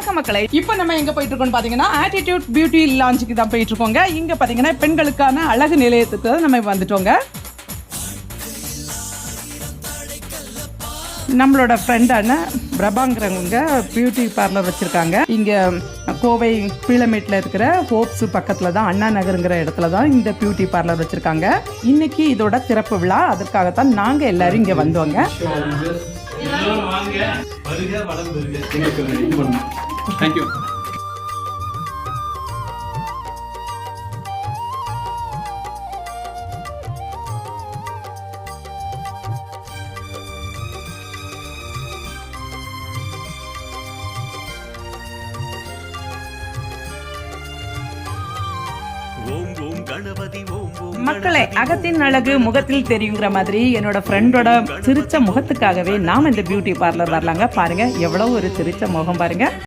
வணக்கம் மக்களே, இப்போ நம்ம எங்க போயிட்டு இருக்கோம்னு பாத்தீங்கன்னா ஆட்டிடியூட் பியூட்டி லான்ச்சுக்கு தான் போயிட்டு இருக்கோங்க. இங்க பாத்தீங்கன்னா பெண்களுக்கான அழகு நிலையத்துக்கு நம்ம வந்துட்டோங்க. நம்மளோட ஃப்ரெண்டான பிரபாங்கிறவங்க பியூட்டி பார்லர் வச்சிருக்காங்க. இங்க கோவை பீளமேட்டில் இருக்கிற ஹோப்ஸ் பக்கத்துல தான், அண்ணா நகருங்கிற இடத்துல தான் இந்த பியூட்டி பார்லர் வச்சிருக்காங்க. இன்னைக்கு இதோட திறப்பு விழா, அதற்காகத்தான் நாங்க எல்லாரும் இங்க வந்தோங்க. மக்களே, அகத்தின் அழகு முகத்தில் தெரியுங்கிற மாதிரி என்னோட ஃப்ரெண்டோட சிரிச்ச முகத்துக்காகவே நாம இந்த பியூட்டி பார்லர் வரலாங்க. பாருங்க எவ்வளவு ஒரு சிரிச்ச முகம் பாருங்க.